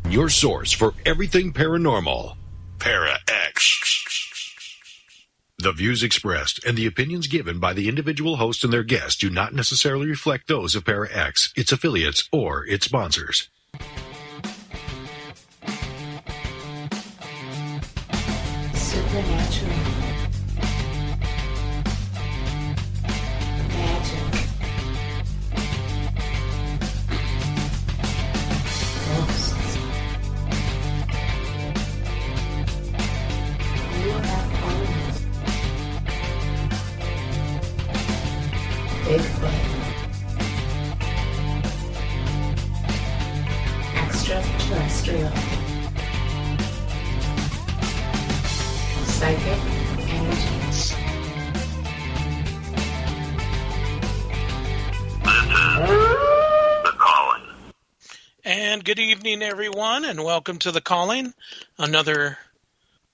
Your source for everything paranormal. ParaX. The views expressed and the opinions given by the individual host and their guests do not necessarily reflect those of ParaX, its affiliates, or its sponsors. Supernatural. Magic. Ghosts. UFOs. Bigfoot. Extraterrestrial. Psychic energies. The Calling. And good evening, everyone, and welcome to The Calling. Another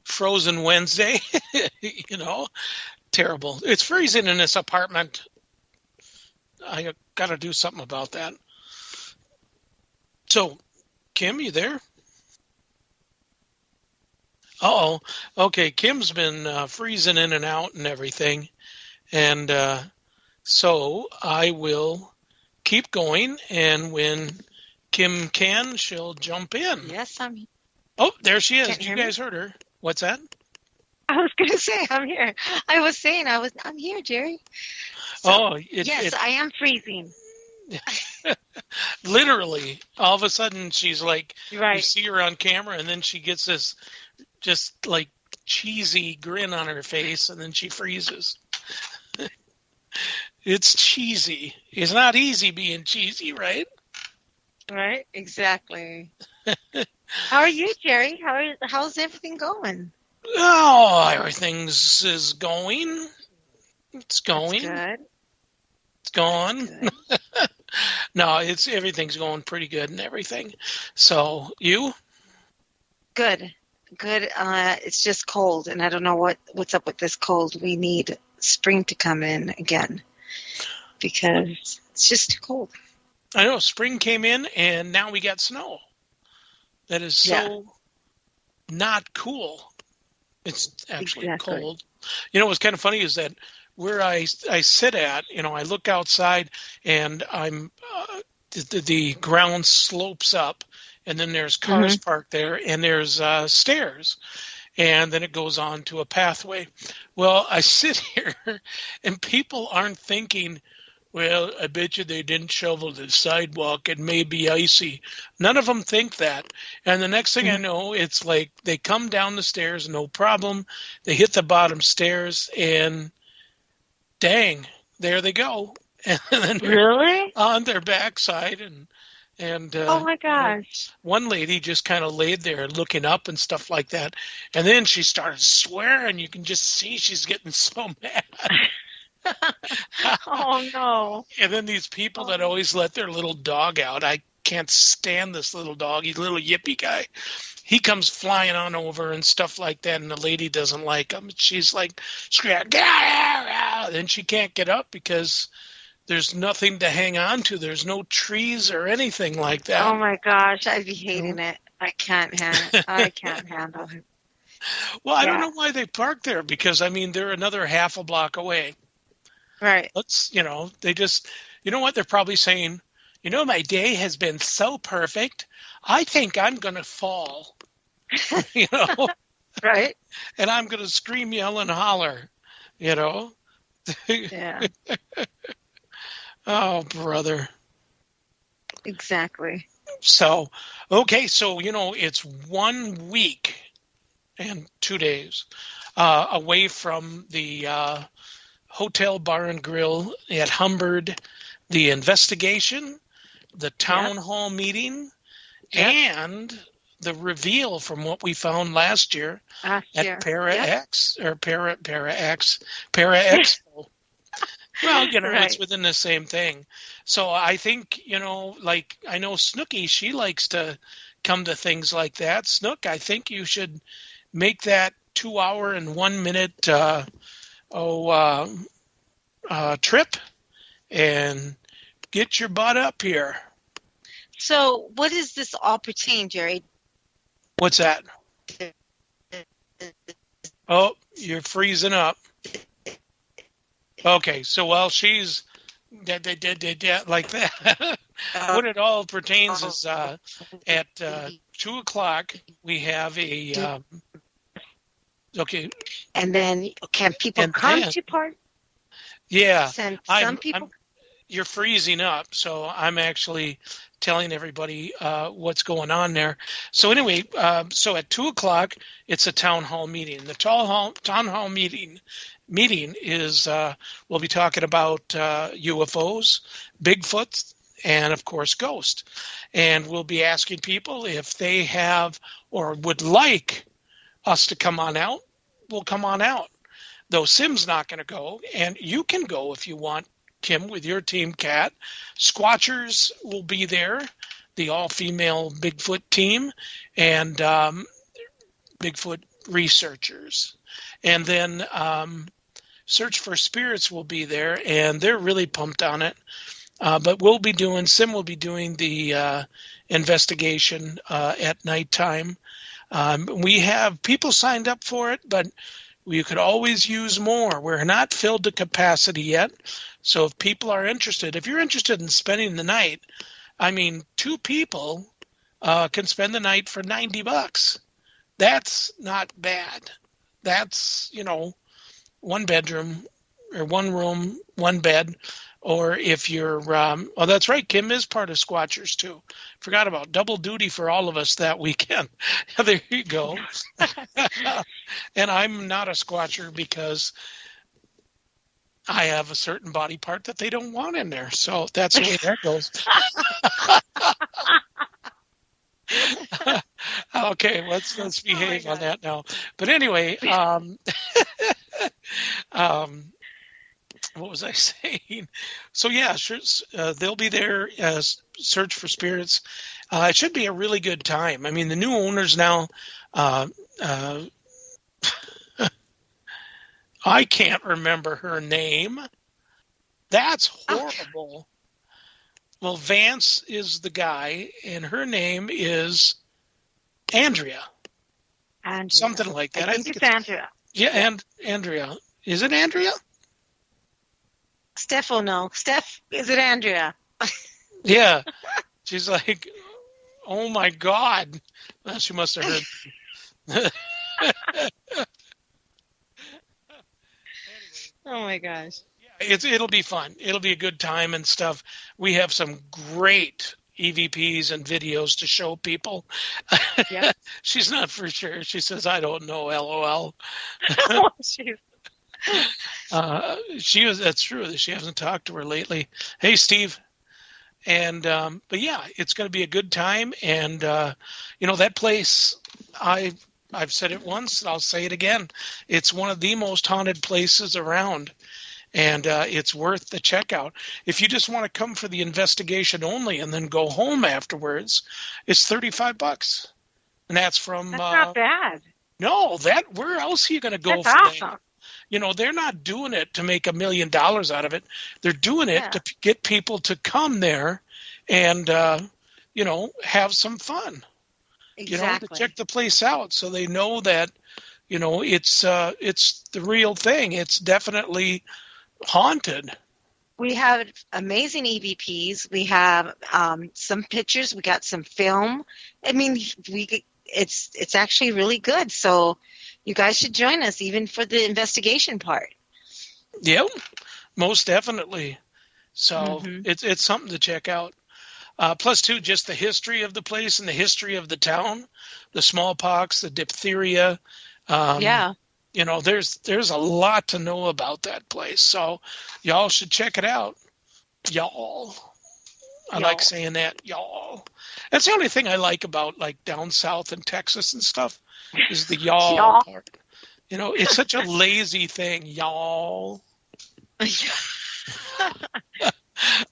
frozen Wednesday. Terrible. It's freezing in this apartment. I got to do something about that. So, Kim, you there? Uh-oh. Okay, Kim's been freezing in and out and everything. And so I will keep going, and when Kim can, she'll jump in. Yes, I'm here. Oh, there she is. Can't You guys heard her. What's that? I was going to say I'm here. I was saying I'm here, Jerry. Yes, I am freezing. Literally, all of a sudden she's like, Right. You see her on camera, and then she gets this just like cheesy grin on her face, and then she freezes. It's cheesy. It's not easy being cheesy, right? Right, exactly. How are you, Jerry? How's everything going? Oh, everything's is going. It's going. That's good. It's gone. Good. No, everything's going pretty good and everything. So you? Good. It's just cold, and I don't know what's up with this cold. We need spring to come in again because it's just too cold. I know spring came in, and now we got snow. That is so not cool. It's actually cold. What's kind of funny is that where I sit at, I look outside, and I'm the ground slopes up, and then there's cars parked there, and there's stairs, and then it goes on to a pathway. Well, I sit here, and people aren't thinking, well, I bet you they didn't shovel the sidewalk. It may be icy. None of them think that. And the next thing I know, it's like they come down the stairs, no problem. They hit the bottom stairs, and dang, there they go. And then Really? on their backside, and Oh my gosh. one lady just kind of laid there looking up and stuff like that. And then she started swearing. You can just see she's getting so mad. Oh no. And then these people that always let their little dog out. I can't stand this little dog. He's a little yippy guy. He comes flying on over and stuff like that, and the lady doesn't like him. She's like, screaming, get out! Then she can't get up because there's nothing to hang on to. There's no trees or anything like that. Oh my gosh, I'd be hating it. I can't handle it. Well, I don't know why they park there because, they're another half a block away. Right. They just, what? They're probably saying, my day has been so perfect. I think I'm going to fall, Right. and I'm going to scream, yell, and holler, Yeah. Oh, brother. Exactly. So, okay. So, it's 1 week and 2 days away from the Hotel Bar and Grill at Humbird, the investigation, the town hall meeting, and the reveal from what we found last year at ParaX or ParaExpo. Well, it's within the same thing. So I think, I know Snooki, she likes to come to things like that. Snook, I think you should make that 2 hour and 1 minute trip and get your butt up here. So what does this all pertain, Jerry? What's that? Oh, you're freezing up. Okay, so while she's like that, what it all pertains is at 2 o'clock we have a okay. And then can people And come then- to part? Yeah, Some people. you're freezing up, so I'm actually telling everybody what's going on there. So anyway, so at 2 o'clock, it's a town hall meeting. The town hall meeting is we'll be talking about UFOs, Bigfoot, and of course ghost. And we'll be asking people if they have or would like us to come on out. We'll come on out. Though Sim's not going to go, and you can go if you want, Kim, with your team, Cat. Squatchers will be there, the all-female Bigfoot team, and Bigfoot researchers. And then Search for Spirits will be there, and they're really pumped on it. But Sim will be doing the investigation at nighttime. We have people signed up for it, but you could always use more. We're not filled to capacity yet. So if people are interested, if you're interested in spending the night, 2 people can spend the night for $90. That's not bad. That's, 1 bedroom or 1 room, 1 bed. Or if you're, that's right, Kim is part of Squatchers too. Forgot about double duty for all of us that weekend. There you go. And I'm not a Squatcher because I have a certain body part that they don't want in there. So that's the way that goes. Okay, let's behave on that now. But anyway, what was I saying? So yeah, sure, they'll be there as Search for Spirits. It should be a really good time. The new owners now, I can't remember her name. That's horrible. Well, Vance is the guy, and her name is Andrea. Something like that. I think it's Andrea. Yeah, and Andrea. Is it Andrea? Steph will know. Steph, is it Andrea? Yeah. She's like, oh my God. Well, she must have heard. Oh my gosh. Yeah, it'll be fun. It'll be a good time and stuff. We have some great EVPs and videos to show people. Yep. She's not for sure. She says, I don't know, LOL. That's true. She hasn't talked to her lately. Hey, Steve. And, but yeah, it's going to be a good time. And, that place, I've said it once, and I'll say it again. It's one of the most haunted places around. And it's worth the checkout. If you just want to come for the investigation only and then go home afterwards, it's $35. And that's from... That's not bad. No, where else are you going to go that's for awesome. that? They're not doing it to make $1 million out of it. They're doing it to get people to come there and, have some fun. Exactly. To check the place out so they know that, it's the real thing. It's definitely haunted. We have amazing EVPs. We have some pictures. We got some film. It's actually really good. So you guys should join us even for the investigation part. Yep, most definitely. So it's something to check out. Plus, too, just the history of the place and the history of the town, the smallpox, the diphtheria. There's a lot to know about that place. So y'all should check it out. Y'all. I like saying that, y'all. That's the only thing I like about down south in Texas and stuff is the y'all part. It's such a lazy thing, y'all.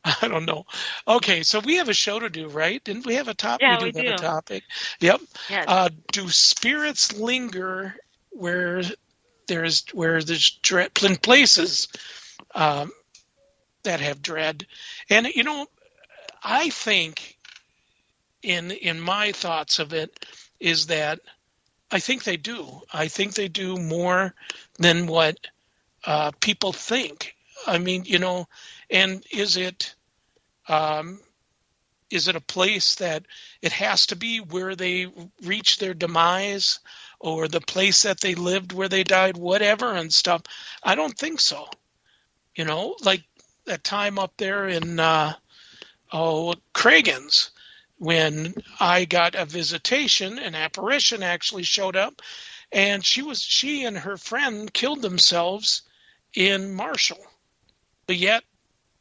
I don't know. Okay, so we have a show to do, right? Didn't we have a topic? Yeah, we do. have a topic. Yep. Yes. Do spirits linger where there's places that have dread? And I think in my thoughts of it is that I think they do. I think they do more than what people think. I mean, and is it a place that it has to be where they reach their demise, or the place that they lived where they died, whatever and stuff? I don't think so. Like that time up there in Craigan's, when I got a visitation, an apparition actually showed up, and she and her friend killed themselves in Marshall, but yet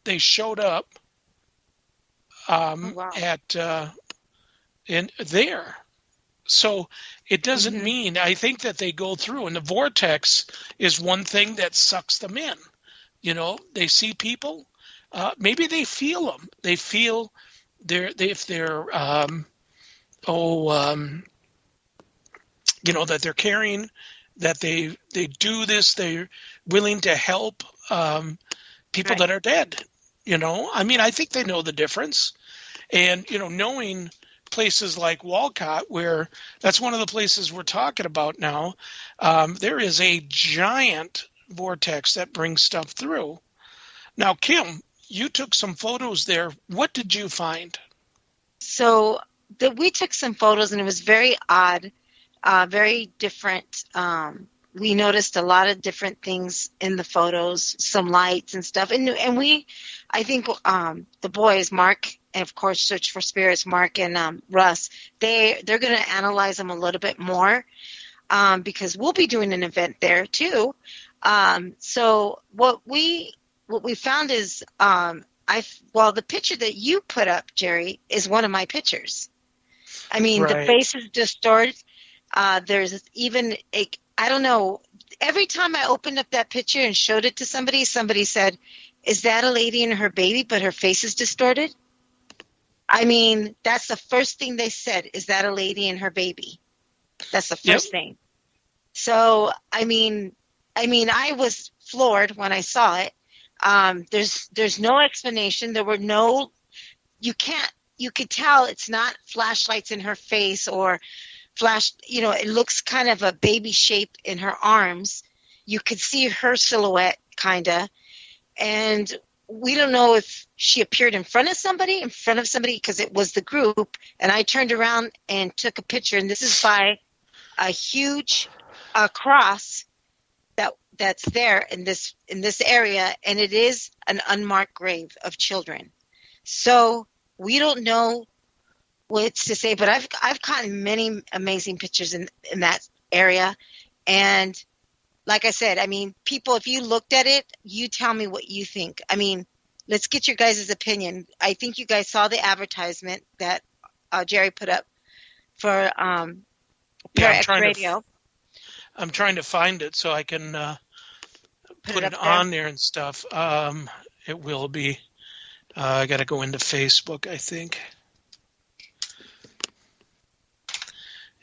they showed up at in there. So it doesn't mean, I think that they go through, and the vortex is one thing that sucks them in. They see people, maybe they feel them. They feel if they're that they're caring, that they do this, they're willing to help people that are dead. I mean, I think they know the difference. And, knowing places like Walcott, where that's one of the places we're talking about now, there is a giant vortex that brings stuff through. Now, Kim, you took some photos there. What did you find? So we took some photos, and it was very odd, very different. We noticed a lot of different things in the photos, some lights and stuff. And I think the boys, Mark, and of course Search for Spirits, Mark and Russ, they're going to analyze them a little bit more because we'll be doing an event there too. So what we found is, the picture that you put up, Jerry, is one of my pictures. I mean, right. The face is distorted. There's even I don't know. Every time I opened up that picture and showed it to somebody said, "Is that a lady and her baby, but her face is distorted?" I mean, that's the first thing they said. Is that a lady and her baby? That's the first thing. So, I mean, I was floored when I saw it. There's no explanation. There were no. You could tell it's not flashlights in her face or flash. It looks kind of a baby shape in her arms. You could see her silhouette, kind of, and we don't know if she appeared in front of somebody, because it was the group, and I turned around and took a picture, and this is by a huge cross that's there in this area, and it is an unmarked grave of children. So we don't know what to say, but I've gotten many amazing pictures in that area, and like I said, I mean, people, if you looked at it, you tell me what you think. I mean, let's get your guys' opinion. I think you guys saw the advertisement that Jerry put up for ParaX Radio. I'm trying to find it so I can put it on there and stuff. It will be. I got to go into Facebook, I think.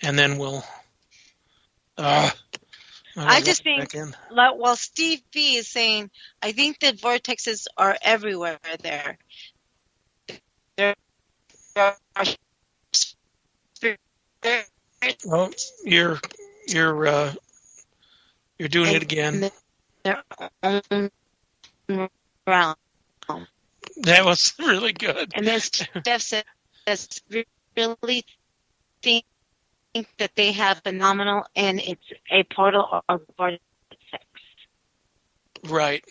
And then we'll... I just think, well, Steve B is saying, I think the vortexes are everywhere there. Well, you're doing it again. Around. That was really good. And then Steph says, really think that they have phenomenal, and it's a portal or vortex. Right.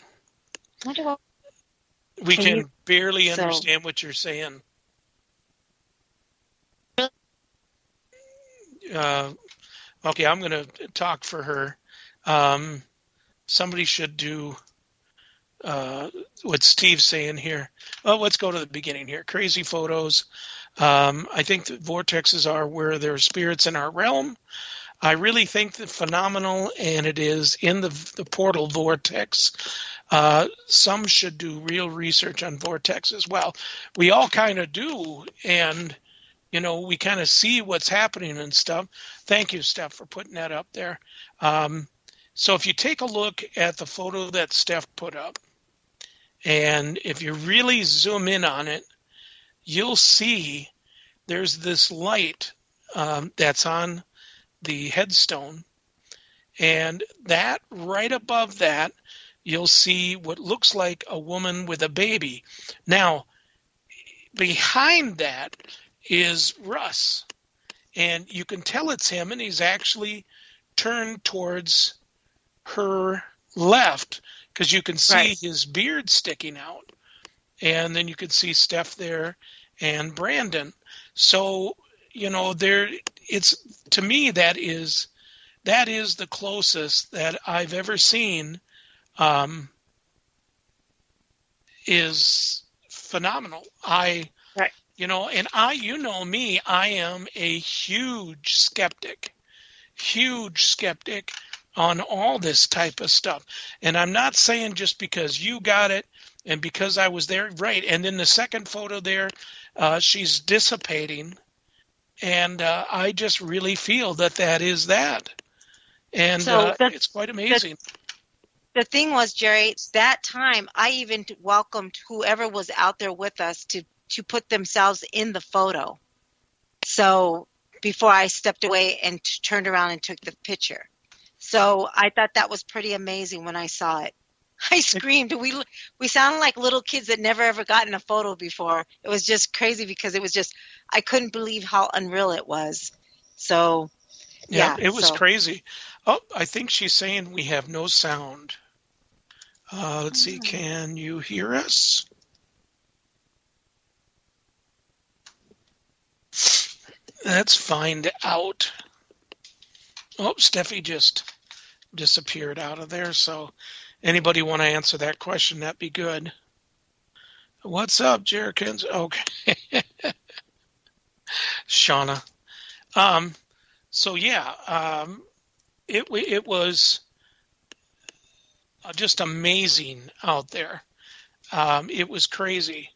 We can barely understand what you're saying. Okay, I'm going to talk for her. Somebody should do what Steve's saying here. Well, let's go to the beginning here. Crazy photos. I think that vortexes are where there are spirits in our realm. I really think that phenomenal, and it is in the portal vortex. Some should do real research on vortexes. Well, we all kind of do, and we kind of see what's happening and stuff. Thank you, Steph, for putting that up there. So if you take a look at the photo that Steph put up, and if you really zoom in on it, you'll see there's this light that's on the headstone. And that right above that, you'll see what looks like a woman with a baby. Now, behind that is Russ. And you can tell it's him, and he's actually turned towards her left because you can see his beard sticking out. And then you can see Steph there and Brandon. So, to me, that is the closest that I've ever seen. Is phenomenal. And me, I am a huge skeptic on all this type of stuff. And I'm not saying just because you got it and because I was there, right. And then the second photo there, she's dissipating. And I just really feel that is that. And so it's quite amazing. The thing was, Jerry, that time I even welcomed whoever was out there with us to put themselves in the photo. So before I stepped away and turned around and took the picture. So I thought that was pretty amazing when I saw it. I screamed. We sounded like little kids that never ever gotten a photo before. It was just crazy because it was just, I couldn't believe how unreal it was. So, yeah. It was crazy. Oh, I think she's saying we have no sound. Let's see. Can you hear us? Let's find out. Oh, Steffi just disappeared out of there. So anybody want to answer that question, that'd be good. What's up, Jerkins? Okay. Shauna. It was just amazing out there. It was crazy.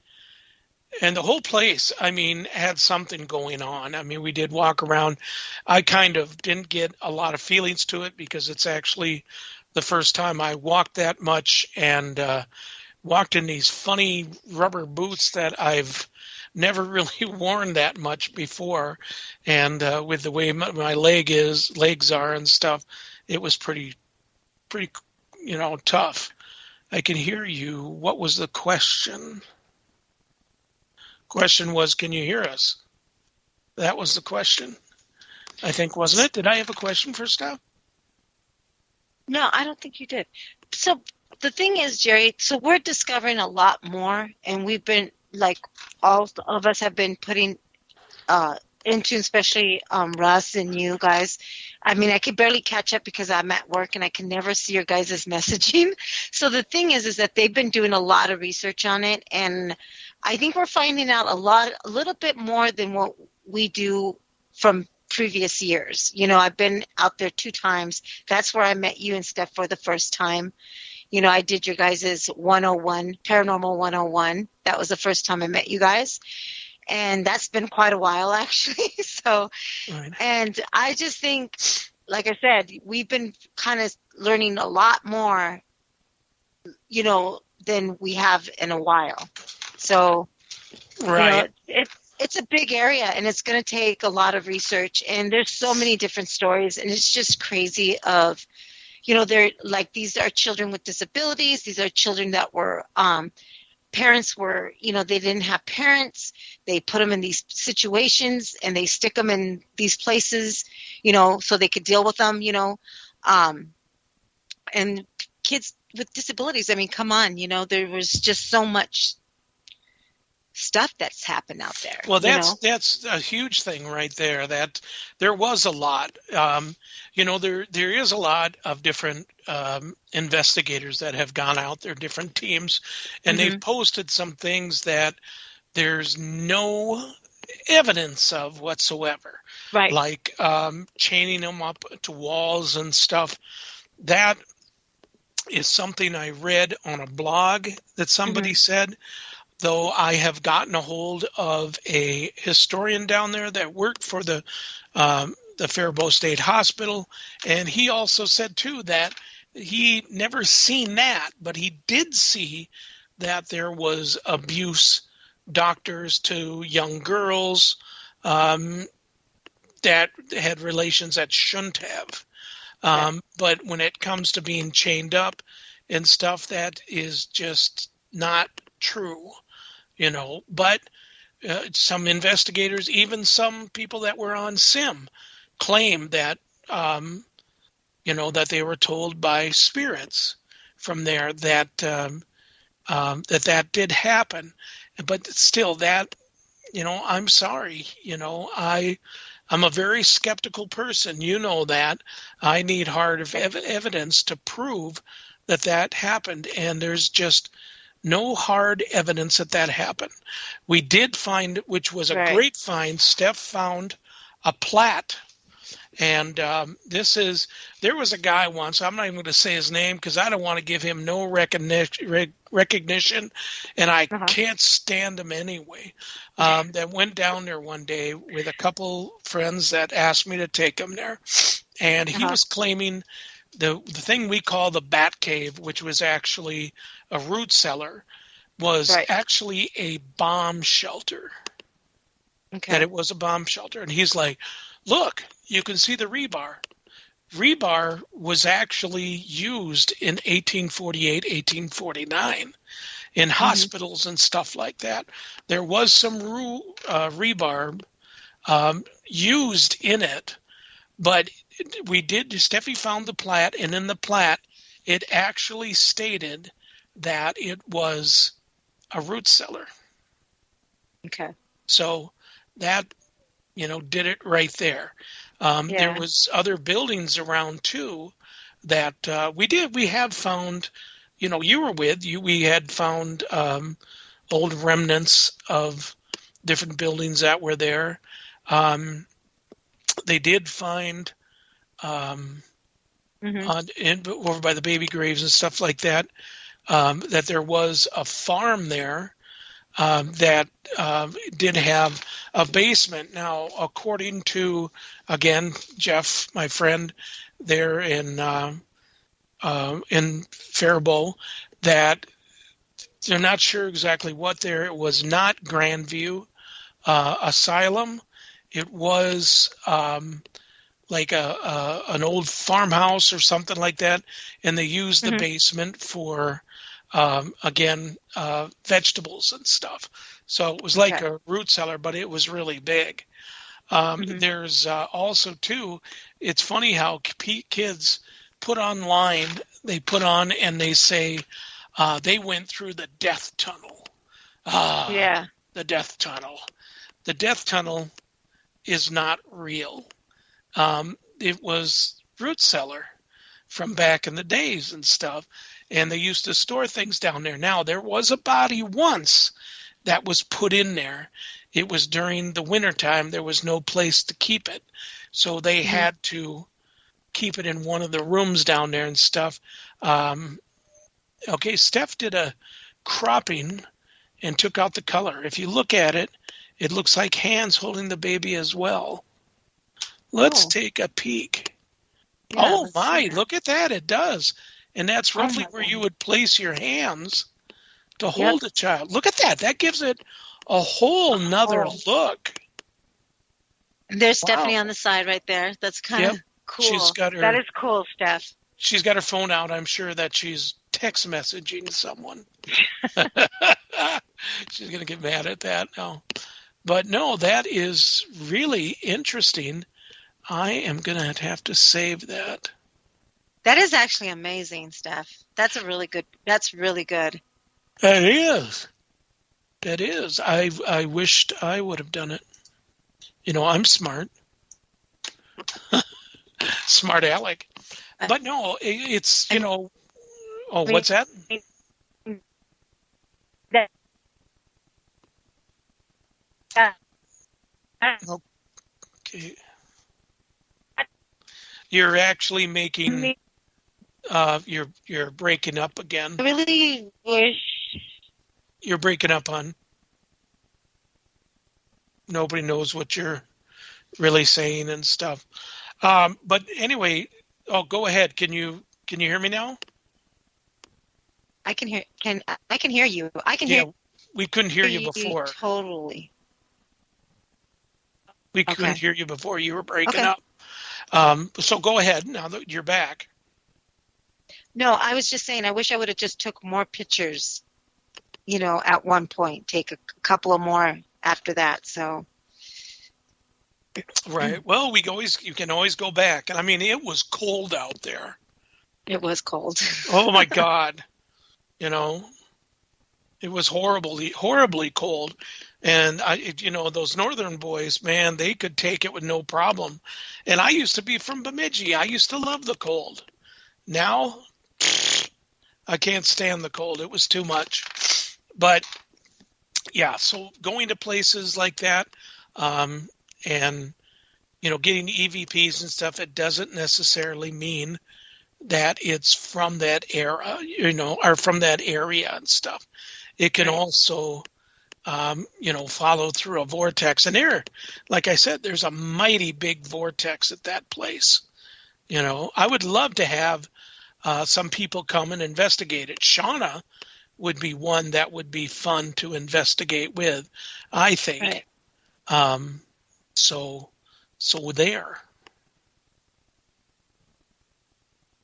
And the whole place, had something going on. We did walk around. I kind of didn't get a lot of feelings to it because it's actually the first time I walked that much and walked in these funny rubber boots that I've never really worn that much before. And with the way my legs are and stuff, it was pretty, tough. I can hear you. What was the question? Question was, can you hear us? That was the question, I think, wasn't it? Did I have a question for Steph? No, I don't think you did. So the thing is, Jerry, so we're discovering a lot more, and we've been, all of us have been putting into, especially Russ and you guys. I could barely catch up because I'm at work and I can never see your guys' messaging. So the thing is that they've been doing a lot of research on it, and I think we're finding out a little bit more than what we do from previous years. I've been out there 2 times. That's where I met you and Steph for the first time. I did your guys' 101, Paranormal 101. That was the first time I met you guys. And that's been quite a while, actually. So, right. And I just think, like I said, we've been kind of learning a lot more, than we have in a while. So, right. It's a big area, and it's going to take a lot of research. And there's so many different stories, and it's just crazy of, they're these are children with disabilities. These are children that were, parents were, they didn't have parents. They put them in these situations, and they stick them in these places, so they could deal with them, and kids with disabilities. Come on, there was just so much stuff that's happened out there. Well, that's a huge thing right there. That there was a lot. There is a lot of different investigators that have gone out there, different teams, and they've posted some things that there's no evidence of whatsoever. Right. Like chaining them up to walls and stuff. That is something I read on a blog that somebody said. Though I have gotten a hold of a historian down there that worked for the Faribault State Hospital, and he also said, too, that he never seen that, but he did see that there was abuse, doctors to young girls, that had relations that shouldn't have. But when it comes to being chained up and stuff, that is just not true, But some investigators, even some people that were on SIM, claim that, that they were told by spirits from there that that did happen. But still, that, I'm sorry, I'm a very skeptical person. You know that. I need hard evidence to prove that happened, and there's just no hard evidence that happened. We did find, which was a great find, Steph found a plat. And there was a guy once, I'm not even going to say his name because I don't want to give him no recognition, and I can't stand him anyway, that went down there one day with a couple friends that asked me to take him there. And he was claiming the thing we call the Bat Cave, which was actually a root cellar, was actually a bomb shelter. Okay. That it was a bomb shelter. And he's like, look, you can see the rebar. Rebar was actually used in 1848, 1849 in hospitals and stuff like that. There was some rebar used in it, but Steffi found the plat, and in the plat, it actually stated that it was a root cellar. Okay. So that, did it right there. There was other buildings around too that we have found, you were we had found old remnants of different buildings that were there. They did find over by the baby graves and stuff like that, that there was a farm there that did have a basement. Now, according to, again, Jeff, my friend there in Faribault, that they're not sure exactly what there. It was not Grandview Asylum. It was like an old farmhouse or something like that, and they used the basement for vegetables and stuff. So it was like a root cellar, but it was really big. There's also too, it's funny how kids put online, and they say they went through the death tunnel. The death tunnel. The death tunnel is not real. It was root cellar from back in the days and stuff. And they used to store things down there. Now, there was a body once that was put in there. It was during the wintertime. There was no place to keep it. So they had to keep it in one of the rooms down there and stuff. Steph did a cropping and took out the color. If you look at it, it looks like hands holding the baby as well. Let's take a peek. Yeah, my, look at that. It does. And that's roughly where you would place your hands to hold a child. Look at that. That gives it a whole nother look. There's Stephanie on the side right there. That's kind of cool. That is cool, Steph. She's got her phone out. I'm sure that she's text messaging someone. She's going to get mad at that now. But no, that is really interesting. I am going to have to save that. That is actually amazing, Steph. That's really good. That is. I wished I would have done it. I'm smart. Smart Alec. But no, it's, what's that? Okay. You're actually making... you're breaking up again. I really wish. You're breaking up, hon. Nobody knows what you're really saying and stuff. But anyway, go ahead. Can you hear me now? I can hear. I can hear you. I can hear. We couldn't hear you before. Totally. We couldn't Okay. hear you before. You were breaking Okay. up. So go ahead now that you're back. No, I was just saying, I wish I would have just took more pictures, at one point, take a couple of more after that. So, Right. Well, you can always go back. And I mean, it was cold out there. it was cold. Oh my God. It was horribly cold. And those northern boys, man, they could take it with no problem. And I used to be from Bemidji. I used to love the cold. Now, I can't stand the cold. It was too much. But yeah, so going to places like that, and getting EVPs and stuff, it doesn't necessarily mean that it's from that era, or from that area and stuff. It can also, follow through a vortex. And like I said, there's a mighty big vortex at that place. I would love to have some people come and investigate it. Shauna would be one that would be fun to investigate with, I think. Right. So there.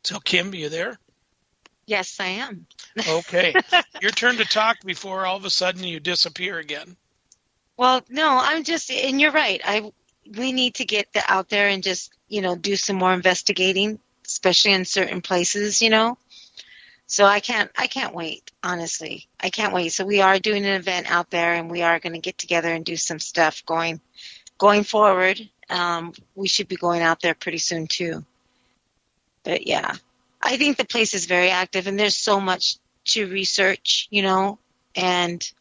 So Kim, you there? Yes, I am. Okay. Your turn to talk before all of a sudden you disappear again. Well, no, and you're right. We need to get out there and just, do some more investigating, especially in certain places, So I can't wait, honestly. I can't wait. So we are doing an event out there, and we are going to get together and do some stuff going forward. We should be going out there pretty soon too. But yeah, I think the place is very active, and there's so much to research, and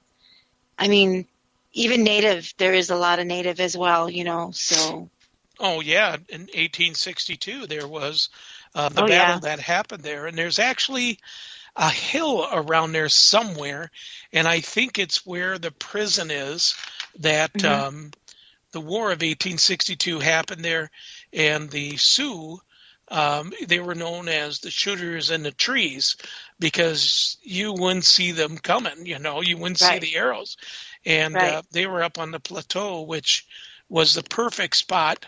I mean, even native, there is a lot of native as well, so. Oh yeah. In 1862, there was the battle that happened there. And there's actually a hill around there somewhere. And I think it's where the prison is that the War of 1862 happened there. And the Sioux, they were known as the shooters in the trees because you wouldn't see them coming, you wouldn't see the arrows. And they were up on the plateau, which was the perfect spot.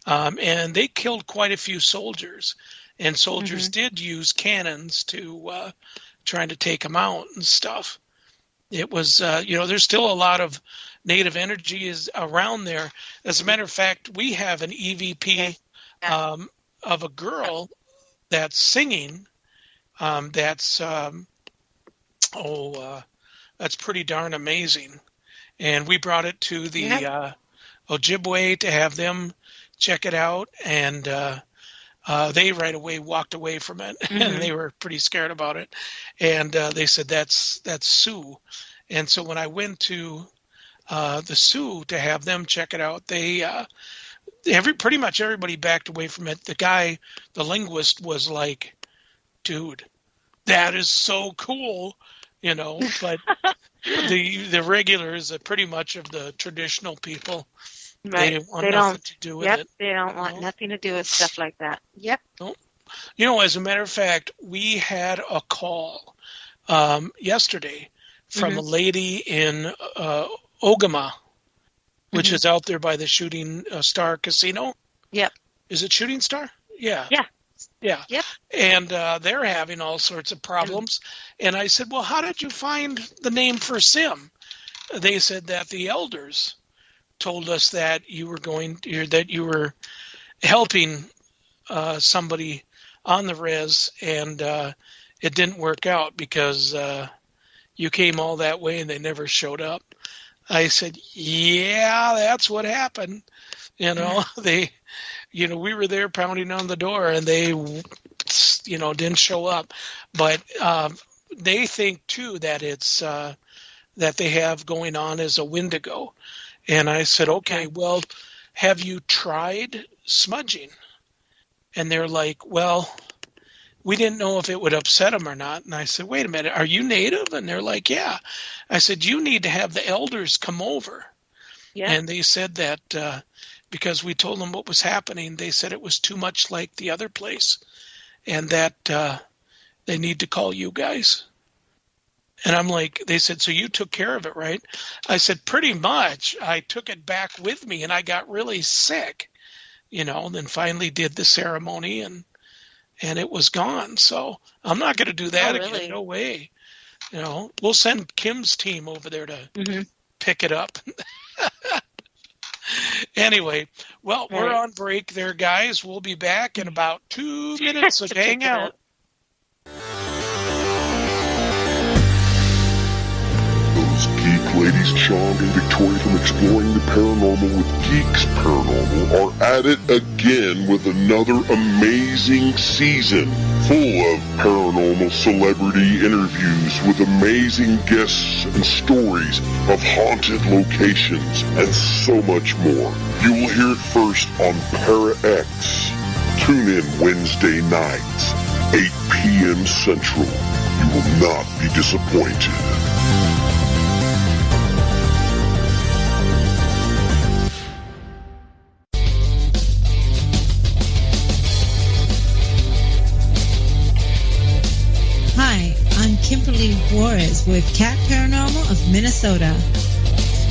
And they killed quite a few soldiers. And soldiers did use cannons to try to take them out and stuff. It was, there's still a lot of native energy is around there. As a matter of fact, we have an EVP of a girl that's singing. That's pretty darn amazing. And we brought it to the Ojibwe to have them check it out, and they right away walked away from it, and they were pretty scared about it. And they said that's Sioux. And so when I went to the Sioux to have them check it out, they pretty much everybody backed away from it. The guy, the linguist, was like, "Dude, that is so cool," But the regulars, pretty much of the traditional people. Right. They didn't want nothing to do with it. They don't want nothing to do with stuff like that. Yep. Nope. As a matter of fact, we had a call yesterday from a lady in Ogama, which is out there by the Shooting Star Casino. Yep. Is it Shooting Star? Yeah. Yeah. Yeah. Yep. And they're having all sorts of problems. And I said, well, how did you find the name for Sim? They said that the elders told us that you were helping somebody on the res, and it didn't work out because you came all that way and they never showed up. I said, yeah, that's what happened. They, we were there pounding on the door and they, didn't show up. But they think too that it's that they have going on as a Wendigo. And I said, okay, well, have you tried smudging? And they're like, well, we didn't know if it would upset them or not. And I said, wait a minute, are you native? And they're like, yeah. I said, you need to have the elders come over. Yeah. And they said that because we told them what was happening, they said it was too much like the other place and that they need to call you guys. And I'm like, they said, so you took care of it, right? I said, pretty much. I took it back with me, and I got really sick, and then finally did the ceremony, and it was gone. So I'm not going to do that again. No way. We'll send Kim's team over there to pick it up. Anyway, well, we're on break there, guys. We'll be back in about 2 minutes, so hang out. Those geek ladies, Sean and Victoria from Exploring the Paranormal with Geeks Paranormal, are at it again with another amazing season full of paranormal celebrity interviews with amazing guests and stories of haunted locations and so much more. You will hear it first on ParaX. Tune in Wednesday nights, 8 p.m. Central. You will not be disappointed. Hi, I'm Kimberly Juarez with Cat Paranormal of Minnesota.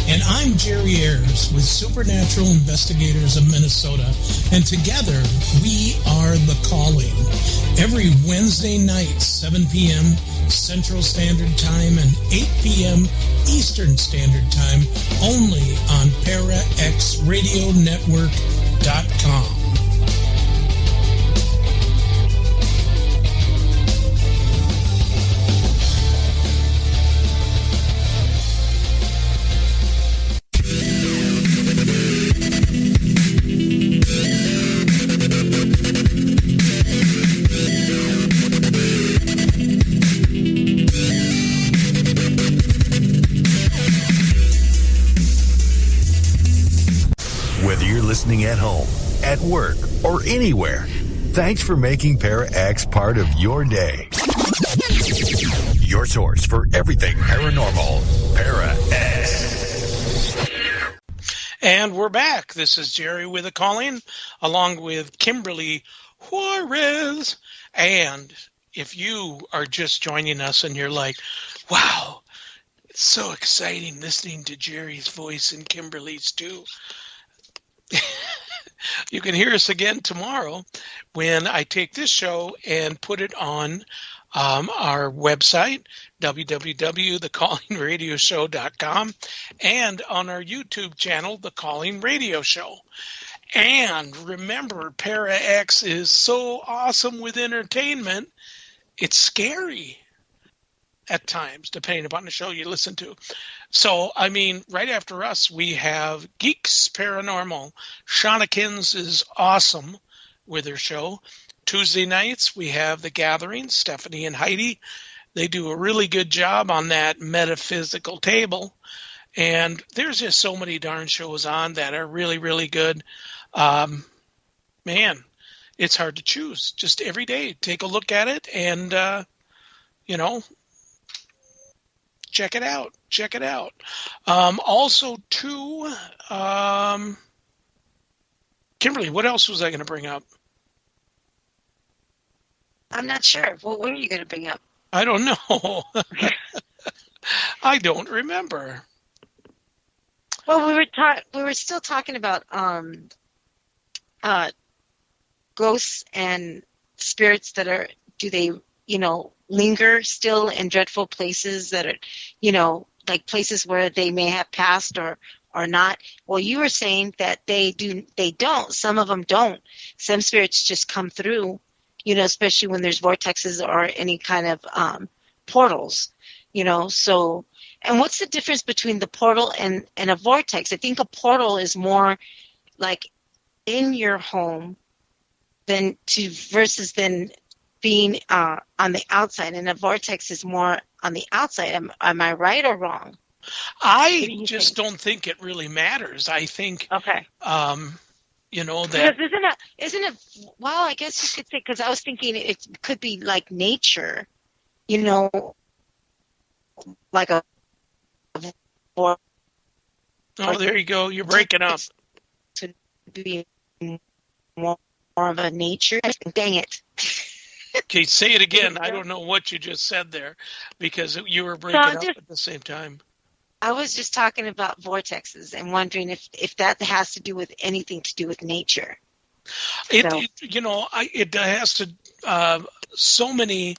And I'm Jerry Ayers with Supernatural Investigators of Minnesota. And together, we are The Calling. Every Wednesday night, 7 p.m. Central Standard Time and 8 p.m. Eastern Standard Time, only on ParaXRadioNetwork.com. Whether you're listening at home, at work, or anywhere, thanks for making ParaX part of your day. Your source for everything paranormal, ParaX. And we're back. This is Jerry with a calling, along with Kimberly Juarez. And if you are just joining us and you're like, wow, it's so exciting listening to Jerry's voice and Kimberly's too. You can hear us again tomorrow when I take this show and put it on our website, www.thecallingradioshow.com, and on our YouTube channel, The Calling Radio Show. And remember, ParaX is so awesome with entertainment, it's scary at times, depending upon the show you listen to. So, I mean, right after us, we have Geeks Paranormal. Shonakins is awesome with their show. Tuesday nights, we have The Gathering, Stephanie and Heidi. They do a really good job on that metaphysical table. And there's just so many darn shows on that are really, really good. Man, it's hard to choose. Just every day, take a look at it and, check it out. Check it out. Also, too, Kimberly, what else was I going to bring up? I'm not sure. What were you going to bring up? I don't know. I don't remember. Well, we were still talking about ghosts and spirits that are, do they, linger still in dreadful places that are, like places where they may have passed or not. Well, you were saying that they don't. Some of them don't. Some spirits just come through, especially when there's vortexes or any kind of portals, so. And what's the difference between the portal and a vortex? I think a portal is more like in your home versus being on the outside, and a vortex is more on the outside. Am I right or wrong? I just don't think it really matters. I think, okay. That isn't it? Well, I guess you could say, because I was thinking it could be like nature, like a. Oh, there you go. You're breaking up. To be more of a nature. Dang it. Okay, say it again. I don't know what you just said there because you were breaking up at the same time. I was just talking about vortexes and wondering if that has to do with anything to do with nature. It has to, so many,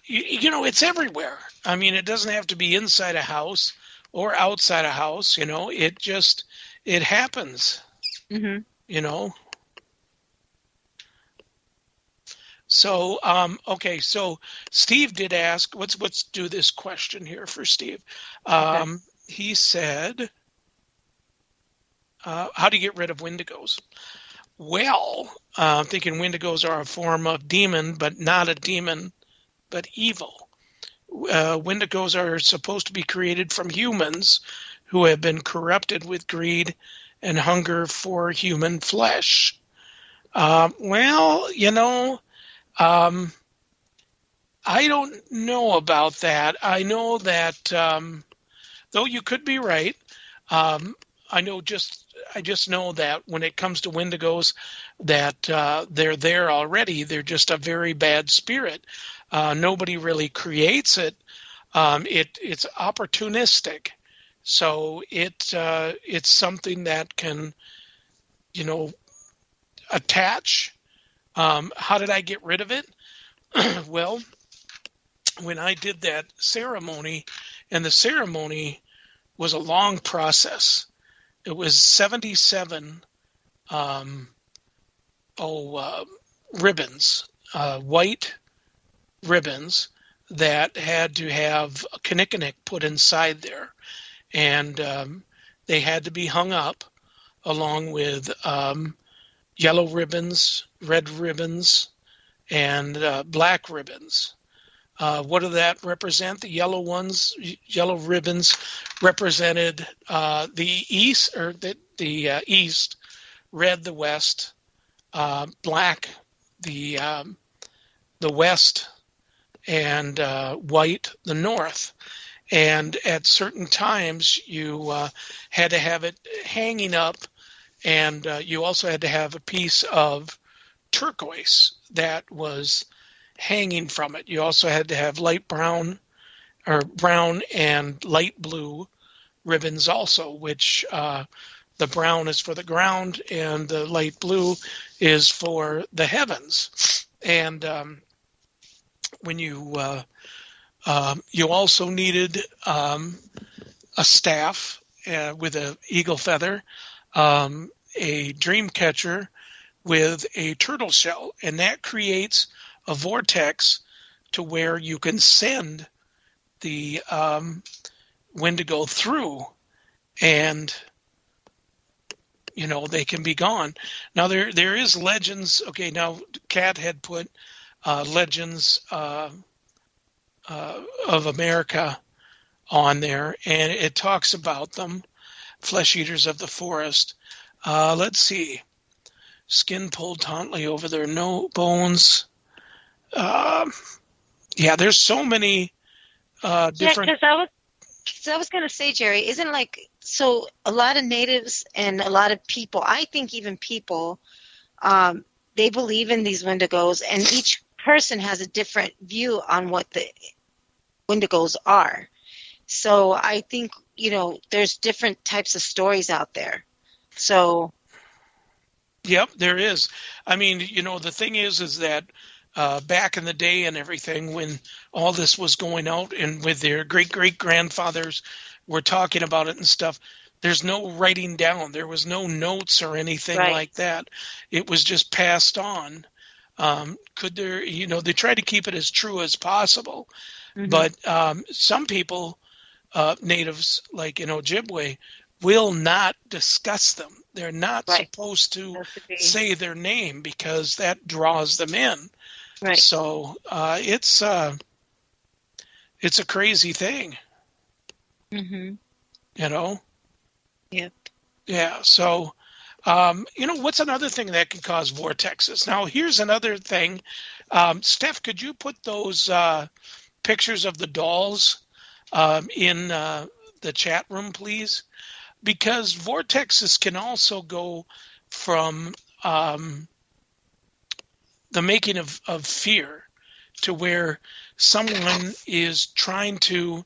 it's everywhere. I mean, it doesn't have to be inside a house or outside a house, it happens, So, okay, so Steve did ask, let's do this question here for Steve. Okay. He said, how do you get rid of wendigos? Well, I'm thinking wendigos are a form of demon, but not a demon, but evil. Wendigos are supposed to be created from humans who have been corrupted with greed and hunger for human flesh. I don't know about that. I know that, though you could be right, I just know that when it comes to wendigos, that they're there already. They're just a very bad spirit. Nobody really creates it. It's opportunistic, so it's something that can, attach. How did I get rid of it? Well, when I did that ceremony, and the ceremony was a long process. It was 77 ribbons, white ribbons that had to have a kinnikinnick put inside there. And they had to be hung up along with yellow ribbons, red ribbons, and black ribbons. What did that represent? The yellow ribbons represented the east, or the east, red the west, black the west, and white the north. And at certain times, you had to have it hanging up, and you also had to have a piece of turquoise that was hanging from it. You also had to have light brown or brown and light blue ribbons also, which the brown is for the ground and the light blue is for the heavens. And when you also needed a staff with an eagle feather, a dream catcher with a turtle shell, and that creates a vortex to where you can send the wendigo through, and they can be gone. Now there is legends. Okay, now Kat had put legends of America on there, and it talks about them, flesh eaters of the forest. Let's see, skin pulled tautly over their bones. There's so many different. Yeah, because I was going to say, Jerry, isn't so a lot of natives and a lot of people, I think even people, they believe in these wendigos, and each person has a different view on what the wendigos are. So I think, there's different types of stories out there. So. Yep, there is. I mean, the thing is that back in the day and everything, when all this was going out and with their great-great-grandfathers were talking about it and stuff, there's no writing down. There was no notes or anything like that. It was just passed on. They try to keep it as true as possible. Mm-hmm. But some people, natives like in Ojibwe, will not discuss them. They're not supposed to say their name because that draws them in. Right. So it's a crazy thing. Mm-hmm. Yep. Yeah. So, what's another thing that can cause vortexes? Now, here's another thing. Steph, could you put those pictures of the dolls in the chat room, please? Because vortexes can also go from the making of fear. to where someone is trying to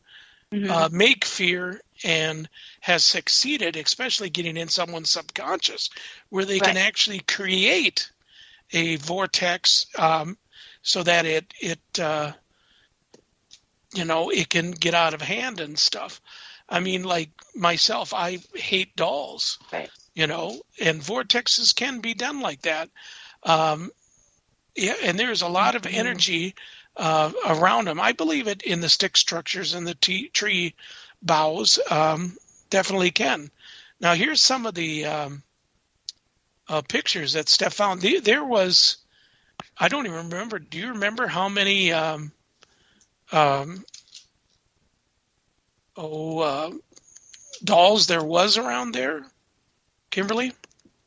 make fear and has succeeded, especially getting in someone's subconscious, where they can actually create a vortex so that it can get out of hand and stuff. I mean, like myself, I hate dolls, and vortexes can be done like that. And there's a lot of energy around them. I believe it in the stick structures and the tree boughs. Definitely can. Now, here's some of the pictures that Steph found. There was, I don't even remember. Do you remember how many dolls there was around there, Kimberly?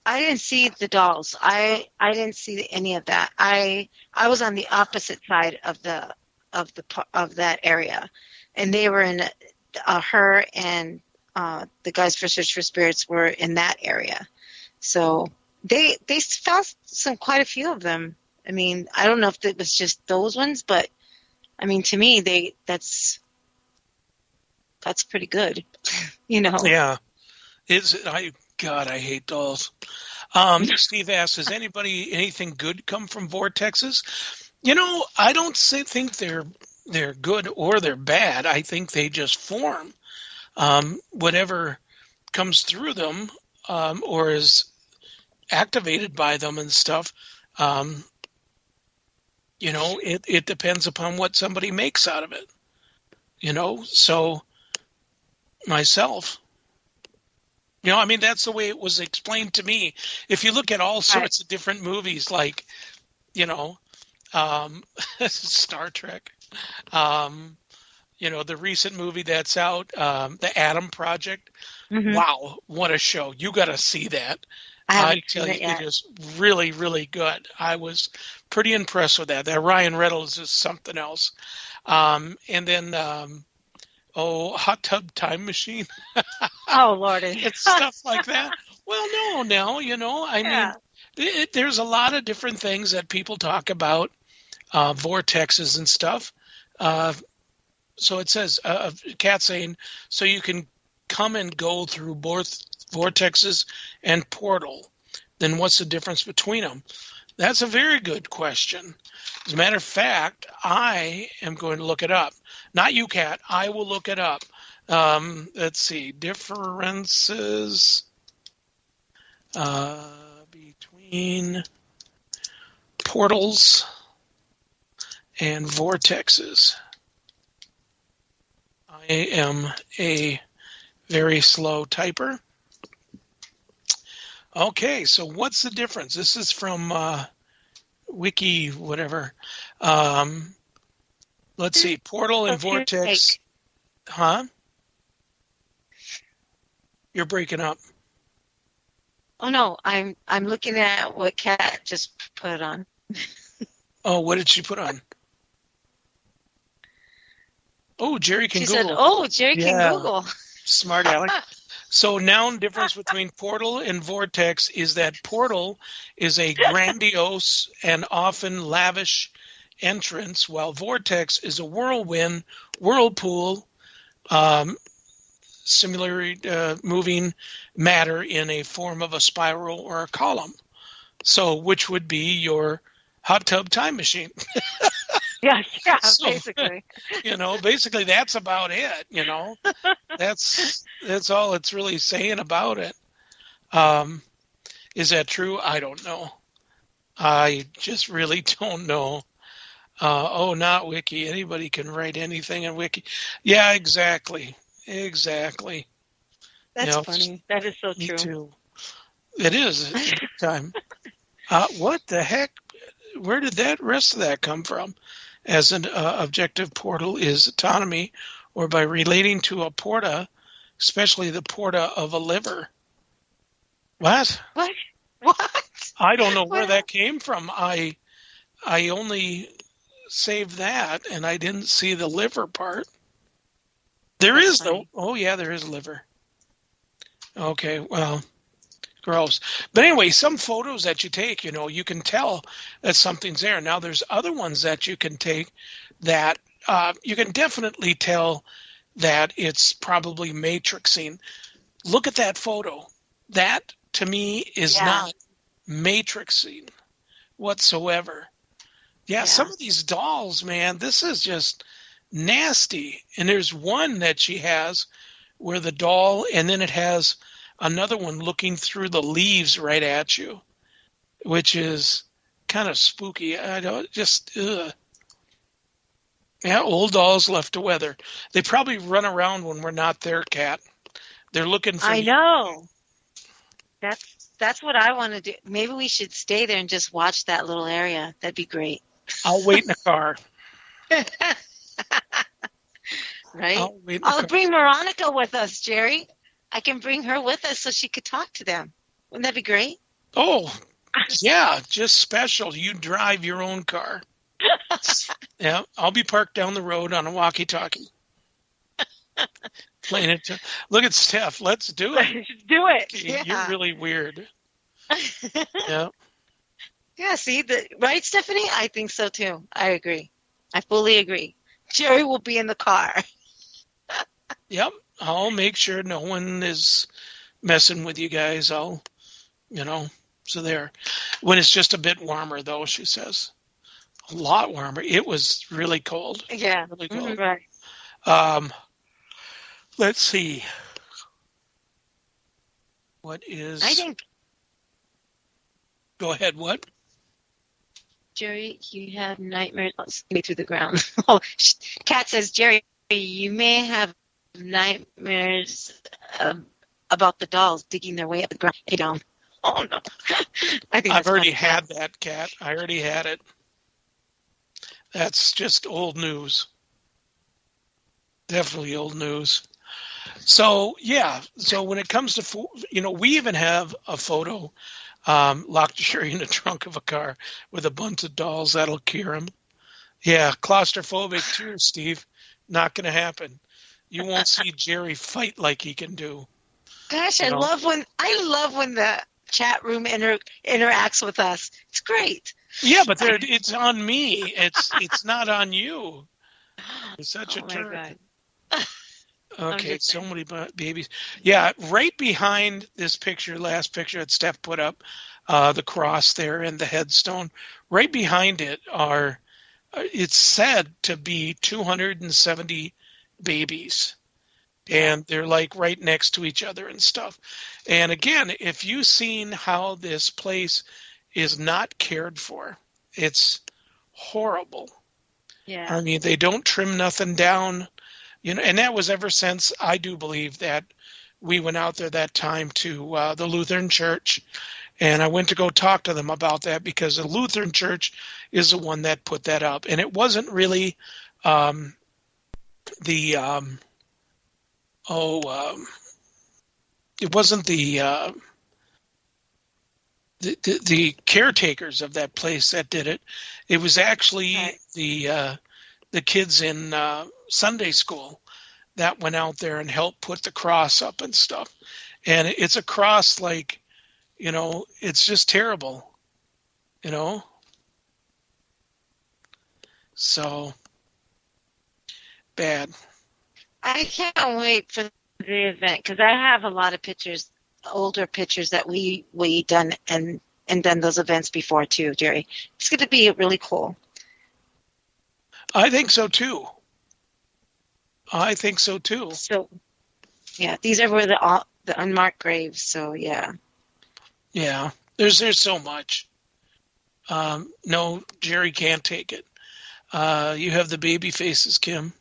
I didn't see the dolls. I didn't see any of that. I was on the opposite side of that area, and they were in her and the guys for Search for Spirits were in that area. So they found quite a few of them. I mean, I don't know if it was just those ones, but I mean, to me, that's pretty good, Yeah. God, I hate dolls. Steve asks, does anything good come from vortexes? I don't think they're good or they're bad. I think they just form. Whatever comes through them or is activated by them and stuff, it depends upon what somebody makes out of it. So myself, I mean, that's the way it was explained to me. If you look at all sorts of different movies, like, Star Trek, the recent movie that's out, The Atom Project. Wow, what a show. You got to see that. I tell you, it is really, really good. I was pretty impressed with that. That Ryan Reynolds is something else. And then, Hot Tub Time Machine. Oh, Lordy. It's stuff like that. Well, no, I mean, there's a lot of different things that people talk about, vortexes and stuff. So it says, Kat saying, so you can come and go through both vortexes and portal. Then what's the difference between them? That's a very good question. As a matter of fact, I am going to look it up. Not you, Kat. I will look it up. Let's see. Differences between portals and vortexes. I am a very slow typer. Okay, so what's the difference? This is from Wiki, whatever. Let's see, portal and vortex. Huh? You're breaking up. Oh no, I'm looking at what Kat just put on. Oh, what did she put on? Oh, Jerry can Google. She said, "Oh, Jerry can Google." Smart aleck. So noun difference between portal and vortex is that portal is a grandiose and often lavish entrance, while vortex is a whirlpool, similarly moving matter in a form of a spiral or a column. So which would be your hot tub time machine? Yeah, So, basically. Basically that's about it, That's all it's really saying about it. Is that true? I don't know. I just really don't know. Not Wiki. Anybody can write anything in Wiki. Yeah, exactly. That's funny. That is so true. Me too. It is big time. What the heck? Where did that rest of that come from? As an objective portal is autonomy, or by relating to a porta, especially the porta of a liver. What? I don't know where that came from. I only saved that, and I didn't see the liver part. There is, though. Oh, yeah, there is liver. Okay, well, Gross. But anyway, some photos that you take, you can tell that something's there. Now, there's other ones that you can take that you can definitely tell that it's probably matrixing. Look at that photo. That, to me, is not matrixing whatsoever. Yeah, some of these dolls, man, this is just nasty. And there's one that she has where the doll, and then it has another one looking through the leaves right at you, which is kind of spooky. I don't just, ugh. Yeah, old dolls left to weather. They probably run around when we're not there, Kat. They're looking for I know. That's what I want to do. Maybe we should stay there and just watch that little area. That'd be great. I'll wait in the car. Right? I'll bring Veronica with us, Jerry. I can bring her with us so she could talk to them. Wouldn't that be great? Oh, yeah, just special. You drive your own car. Yeah, I'll be parked down the road on a walkie-talkie. Playing it. Look at Steph. Let's do it. Let's do it. Yeah. You're really weird. Yeah. Yeah, see, right, Stephanie? I think so, too. I agree. I fully agree. Jerry will be in the car. Yep. I'll make sure no one is messing with you guys. So there. When it's just a bit warmer, though, she says. A lot warmer. It was really cold. Yeah. Really cold. Right. Let's see. What is... I think... Go ahead, what? Jerry, you have nightmares through the ground. Oh, Kat says, Jerry, you may have nightmares about the dolls digging their way up the ground. Hey, down. Oh, no. I've already had that, Kat. I already had it. That's just old news. Definitely old news. So, yeah. So when it comes to, we even have a photo locked Jerry in the trunk of a car with a bunch of dolls. That'll cure him. Yeah, claustrophobic too, Steve. Not going to happen. You won't see Jerry fight like he can do. Gosh, I love when the chat room interacts with us. It's great. Yeah, but it's on me. It's not on you. You're such a turd. Okay, so many babies. Yeah, right behind this picture, last picture that Steph put up, the cross there and the headstone, right behind it it's said to be 270 babies. And they're like right next to each other and stuff. And again, if you've seen how this place is not cared for, it's horrible. Yeah. I mean, they don't trim nothing down. And that was ever since, I do believe, that we went out there that time to the Lutheran Church, and I went to go talk to them about that because the Lutheran Church is the one that put that up. And it wasn't really it wasn't the caretakers of that place that did it. It was actually the kids in Sunday school that went out there and helped put the cross up and stuff. And it's a cross like, it's just terrible, So bad. I can't wait for the event because I have a lot of pictures, older pictures that we done and done those events before too, Jerry. It's going to be really cool. I think so too. So, yeah, these are where the unmarked graves. So, yeah. Yeah, there's so much. No, Jerry can't take it. You have the baby faces, Kim.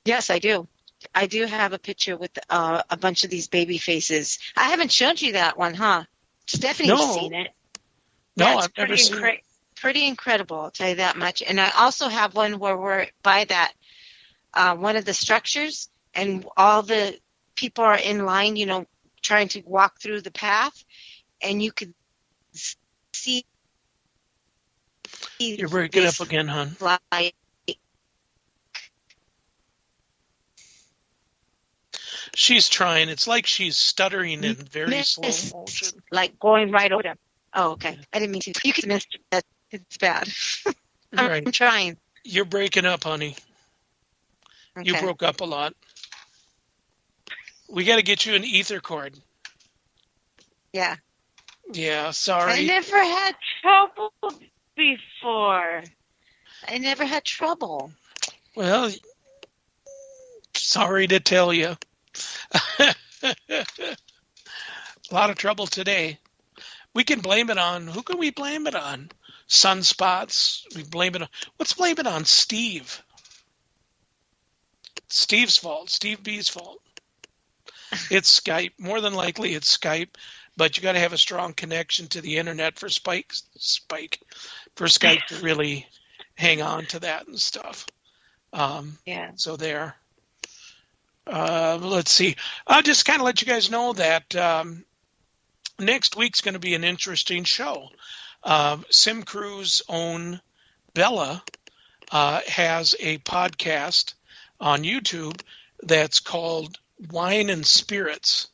Yes, I do. I do have a picture with a bunch of these baby faces. I haven't showed you that one, huh? Stephanie's seen it. No, yeah, I've never seen it. Pretty incredible, I'll tell you that much. And I also have one where we're by that one of the structures, and all the people are in line, trying to walk through the path, and you could see. You're breaking up again, hon. She's trying. It's like she's stuttering in very slow motion. Like going right over them. Oh, okay. I didn't mean to. You can miss that. It's bad. Right. I'm trying. You're breaking up, honey. Okay. You broke up a lot. We got to get you an ether cord. Yeah. Yeah, sorry. I never had trouble before. I never had trouble. Well, sorry to tell you. A lot of trouble today. We can blame it on, who can we blame it on? Sunspots. We blame it on, let's blame it on Steve. Steve's fault. Steve B's fault. It's Skype. More than likely it's Skype, but you got to have a strong connection to the internet for Skype to really hang on to that and stuff. Yeah. So there. Let's see. I'll just kind of let you guys know that next week's going to be an interesting show. Sim Crew's own Bella has a podcast on YouTube that's called Wine and Spirits,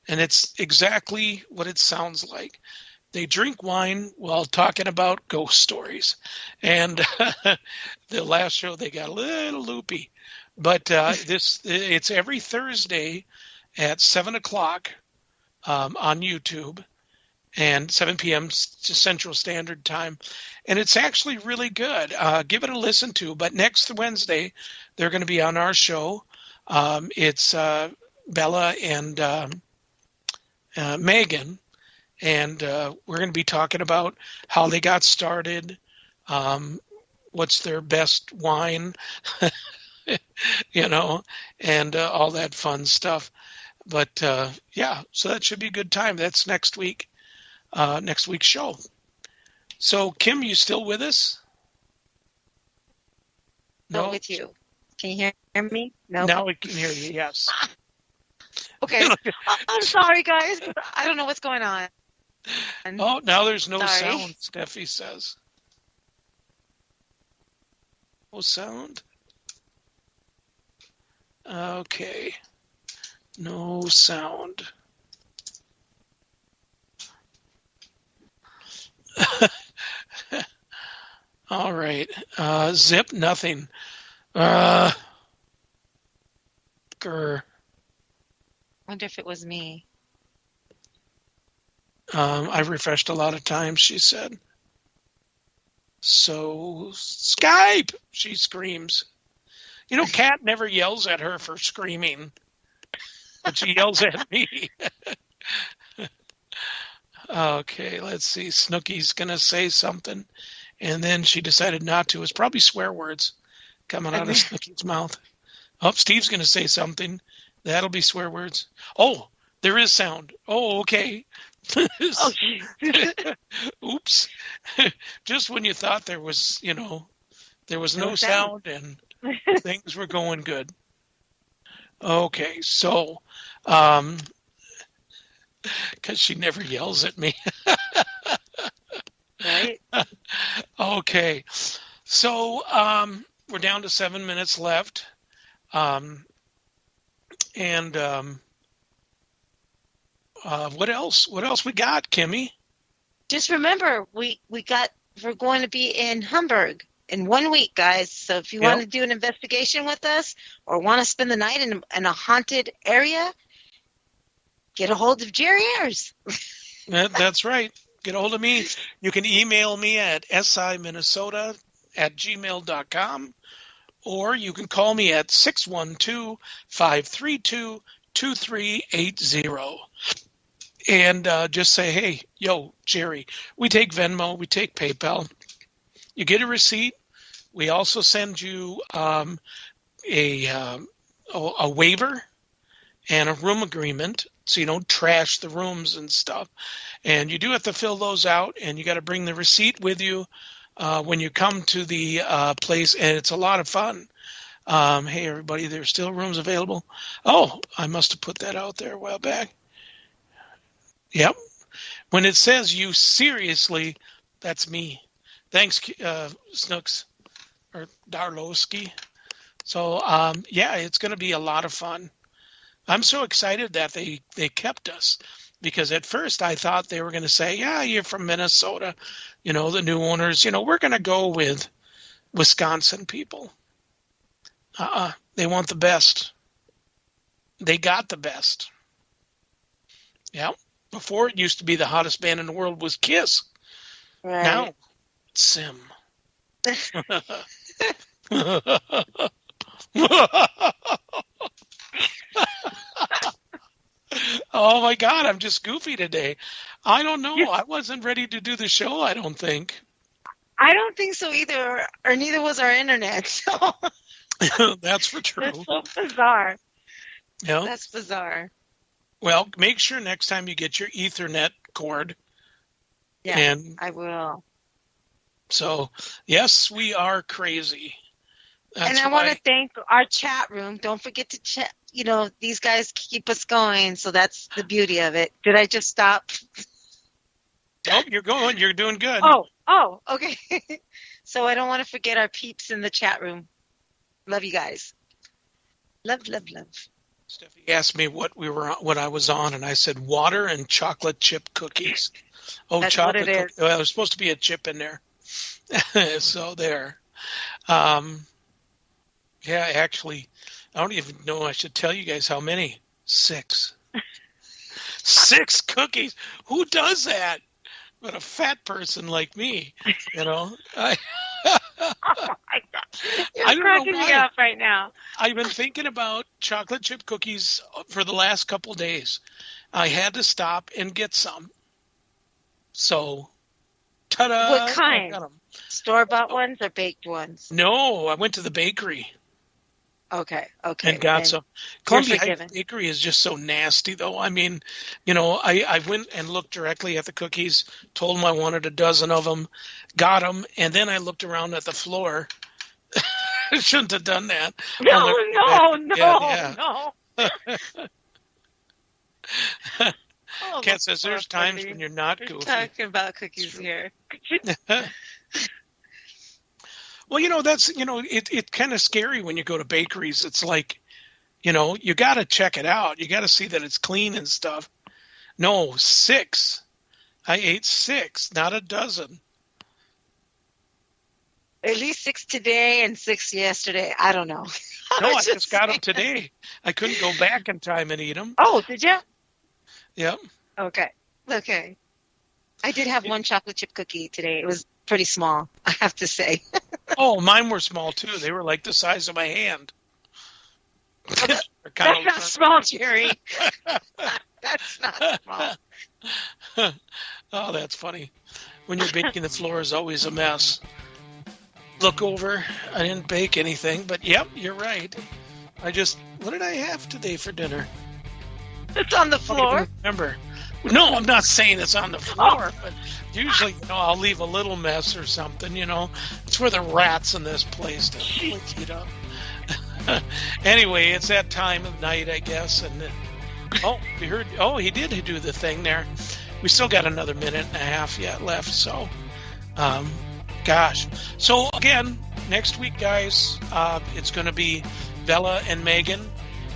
and it's exactly what it sounds like. They drink wine while talking about ghost stories, and the last show they got a little loopy, but it's every Thursday at 7:00 on YouTube and 7 p.m. Central Standard Time, and it's actually really good. Give it a listen to. But next Wednesday they're going to be on our show. It's Bella and Megan, and we're going to be talking about how they got started, what's their best wine, and all that fun stuff. But yeah, so that should be a good time. That's next week's show. So Kim, you still with us? No, with you. Can you hear me? No. Now we can hear you. Yes. Okay. I'm sorry, guys. I don't know what's going on. Oh, now there's no Sorry. sound, Steffi says. No sound? Okay. No sound. All right. Zip, nothing. Grr. Wonder if it was me. I've refreshed a lot of times, she said. So, Skype, she screams. Kat never yells at her for screaming, but she yells at me. Okay, let's see. Snooky's going to say something, and then she decided not to. It's probably swear words coming out of Snooky's mouth. Oh, Steve's going to say something. That'll be swear words. Oh, there is sound. Oh, okay. Oh, oops. Just when you thought there was, there was no sound and things were going good. Okay, so, because she never yells at me. Right? Okay, so we're down to 7 minutes left. And what else? What else we got, Kimmy? Just remember, we're going to be in Hamburg in 1 week, guys. So if you want to do an investigation with us or want to spend the night in a haunted area, get a hold of Jerry Ayers. That's right. Get a hold of me. You can email me at siminnesota@gmail.com, or you can call me at 612-532-2380. And just say, hey, yo, Jerry, we take Venmo, we take PayPal. You get a receipt. We also send you a waiver and a room agreement, so you don't trash the rooms and stuff. And you do have to fill those out, and you got to bring the receipt with you when you come to the place, and it's a lot of fun. Hey, everybody, there's still rooms available. Oh, I must have put that out there a while back. Yep. When it says you seriously, that's me. Thanks, Snooks or Darlowski. So, yeah, it's going to be a lot of fun. I'm so excited that they kept us, because at first I thought they were going to say, yeah, you're from Minnesota, the new owners, we're going to go with Wisconsin people. They want the best. They got the best. Yeah. Before, it used to be the hottest band in the world was Kiss. Right. Now, it's Sim. Oh my God, I'm just goofy today. I don't know. I wasn't ready to do the show, I don't think. I don't think so either, or neither was our internet. So that's for true. That's so bizarre. Yeah. That's bizarre. Well, make sure next time you get your Ethernet cord. Yeah, and I will. So, yes, we are crazy. That's and I want to thank our chat room. Don't forget to chat. These guys keep us going, so that's the beauty of it. Did I just stop? Oh, you're going. You're doing good. Oh, okay. So I don't want to forget our peeps in the chat room. Love you guys. Love. Steffi asked me what I was on, and I said water and chocolate chip cookies. Oh, that's chocolate what it is. Well, there's supposed to be a chip in there. So there. Yeah, actually, I don't even know. I should tell you guys how many. 6. 6 cookies. Who does that? But a fat person like me, Oh my God. I You're don't cracking know me why. up right now. I've been thinking about chocolate chip cookies for the last couple days. I had to stop and get some. So, ta-da! What kind? I got 'em. Store-bought ones or baked ones? No, I went to the bakery. Okay. And got some. Columbia Heights Bakery is just so nasty, though. I mean, I went and looked directly at the cookies, told them I wanted a dozen of them, got them, and then I looked around at the floor. I shouldn't have done that. No. Kat says there's times when you're not goofy. We're talking about cookies here. Well, that's, it's kind of scary when you go to bakeries. It's like, you got to check it out. You got to see that it's clean and stuff. No, 6. I ate 6, not a dozen. At least 6 today and 6 yesterday. I don't know. No, I just got them today. I couldn't go back in time and eat them. Oh, did you? Yep. Okay. I did have one chocolate chip cookie today. It was pretty small, I have to say. Oh, mine were small, too. They were like the size of my hand. That's not small, Jerry. That's not small. Oh, that's funny. When you're baking, the floor is always a mess. Look over. I didn't bake anything, but yep, you're right. What did I have today for dinner? It's on the I don't floor. even remember. No, I'm not saying it's on the floor, but usually, I'll leave a little mess or something, It's for the rats in this place to eat up. Anyway, it's that time of night, I guess. And we heard. Oh, he did do the thing there. We still got another minute and a half yet left. So, gosh. So again, next week, guys, it's going to be Bella and Megan,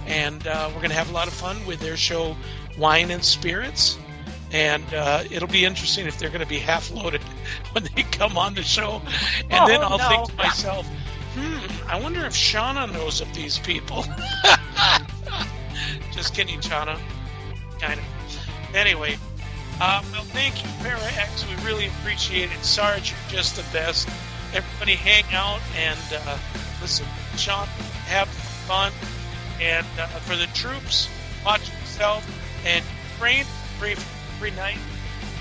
and we're going to have a lot of fun with their show, Wine and Spirits. And it'll be interesting if they're going to be half loaded when they come on the show. And then I'll think to myself, I wonder if Shauna knows of these people. Just kidding, Shauna. Kind of. Anyway, well, thank you, ParaX. We really appreciate it. Sarge, you're just the best. Everybody hang out and listen, Sean, have fun. And for the troops, watch yourself and pray for every night.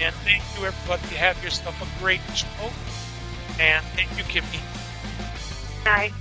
And thank you, everybody. Have yourself a great show. And thank you, Kimmy. Night.